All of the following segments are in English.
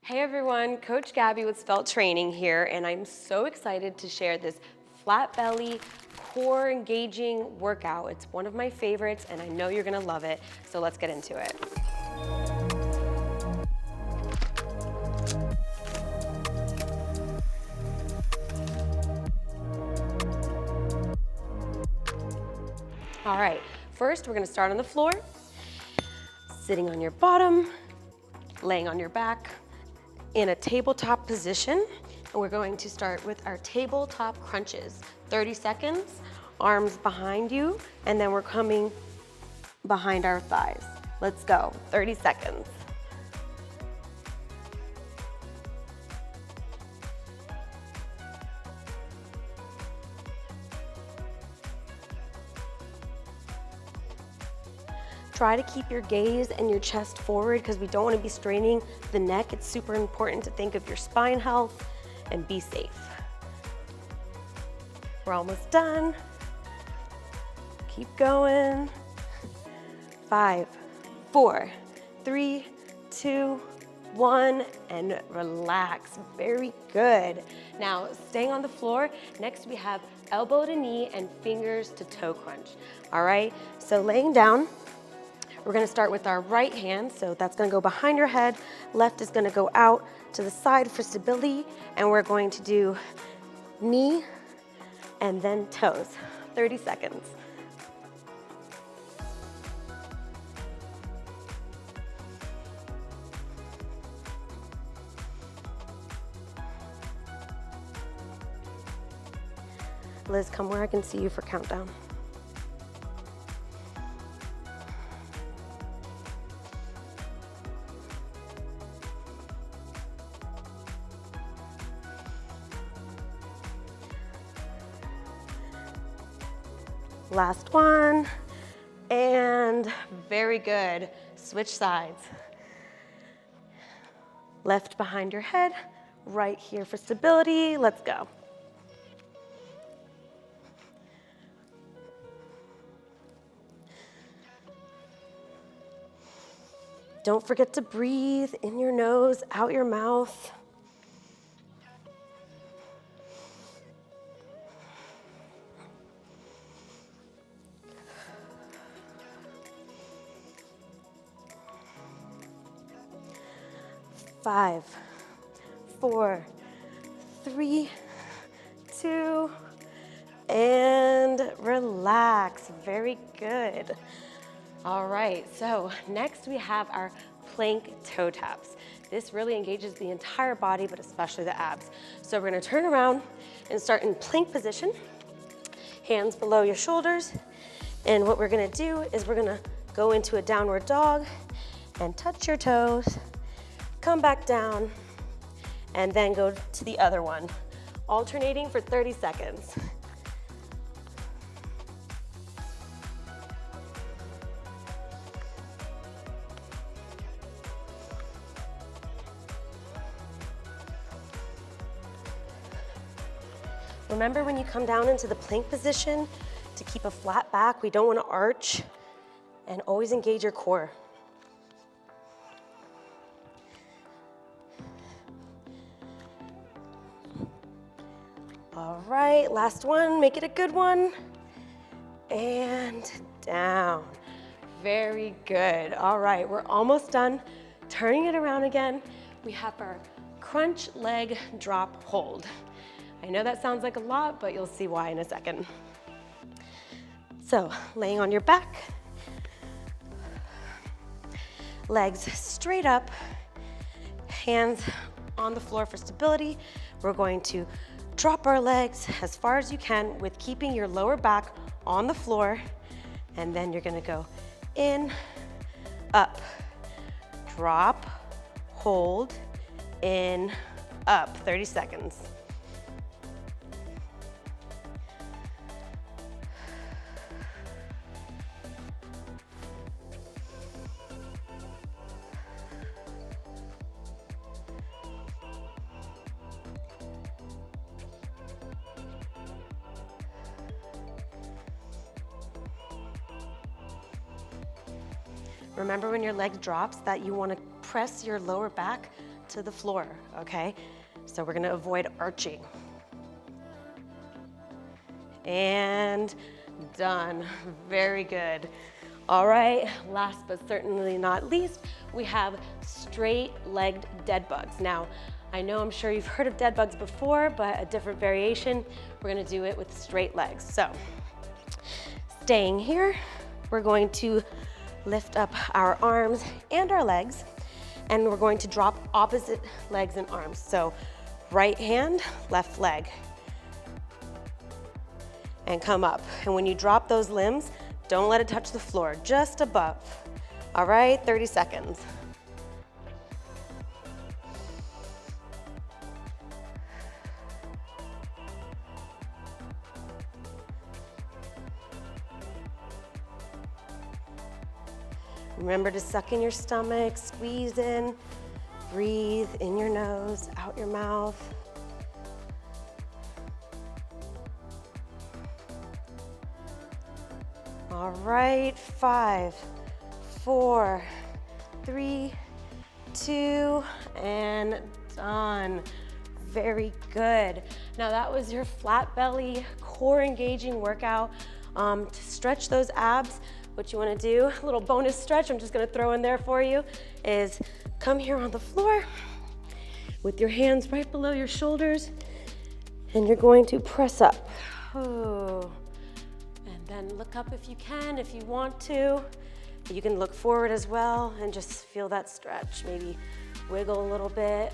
Hey everyone, Coach Gabby with Svelte Training here, and I'm so excited to share this flat belly, core engaging workout. It's one of my favorites and I know you're gonna love it, so let's get into it. All right, first we're gonna start on the floor, sitting on your bottom, laying on your back in a tabletop position. And we're going to start with our tabletop crunches. 30 seconds, arms behind you, and then we're coming behind our thighs. Let's go, 30 seconds. Try to keep your gaze and your chest forward because we don't want to be straining the neck. It's super important to think of your spine health and be safe. We're almost done. Keep going. 5, 4, 3, 2, 1, and relax. Very good. Now, staying on the floor, next we have elbow to knee and fingers to toe crunch. All right, so laying down, we're gonna start with our right hand, so that's gonna go behind your head. Left is gonna go out to the side for stability, and we're going to do knee and then toes. 30 seconds. Liz, come where I can see you for countdown. Last one, and very good. Switch sides. Left behind your head, right here for stability. Let's go. Don't forget to breathe in your nose, out your mouth. Five, 4, 3, 2, and relax. Very good. All right, so next we have our plank toe taps. This really engages the entire body, but especially the abs. So we're gonna turn around and start in plank position, hands below your shoulders. And what we're gonna do is we're gonna go into a downward dog and touch your toes, come back down, and then go to the other one, alternating for 30 seconds. Remember when you come down into the plank position to keep a flat back, we don't want to arch, and always engage your core. All right, last one, make it a good one. And down. Very good. All right, we're almost done. Turning it around again, we have our crunch leg drop hold. I know that sounds like a lot, but you'll see why in a second. So, laying on your back, legs straight up, hands on the floor for stability. We're going to drop our legs as far as you can with keeping your lower back on the floor, and then you're gonna go in, up, drop, hold, in, up, 30 seconds. Remember when your leg drops that you want to press your lower back to the floor, okay? So we're gonna avoid arching. And done, very good. All right, last but certainly not least, we have straight-legged dead bugs. Now, I know I'm sure you've heard of dead bugs before, but a different variation. We're gonna do it with straight legs. So, staying here, we're going to lift up our arms and our legs, and we're going to drop opposite legs and arms. So, right hand, left leg, and come up. And when you drop those limbs, don't let it touch the floor, just above. All right, 30 seconds. Remember to suck in your stomach, squeeze in, breathe in your nose, out your mouth. All right, 5, 4, 3, 2, and done. Very good. Now that was your flat belly, core engaging workout. To stretch those abs, what you wanna do, a little bonus stretch I'm just gonna throw in there for you, is come here on the floor with your hands right below your shoulders, and you're going to press up. Oh. And then look up if you can, if you want to. You can look forward as well and just feel that stretch. Maybe wiggle a little bit.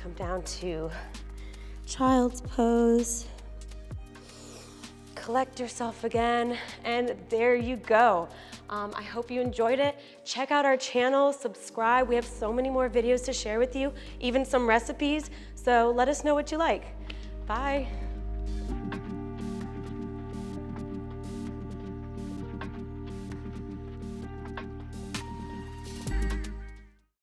Come down to child's pose. Collect yourself again, and there you go. I hope you enjoyed it. Check out our channel, subscribe. We have so many more videos to share with you, even some recipes. So let us know what you like. Bye.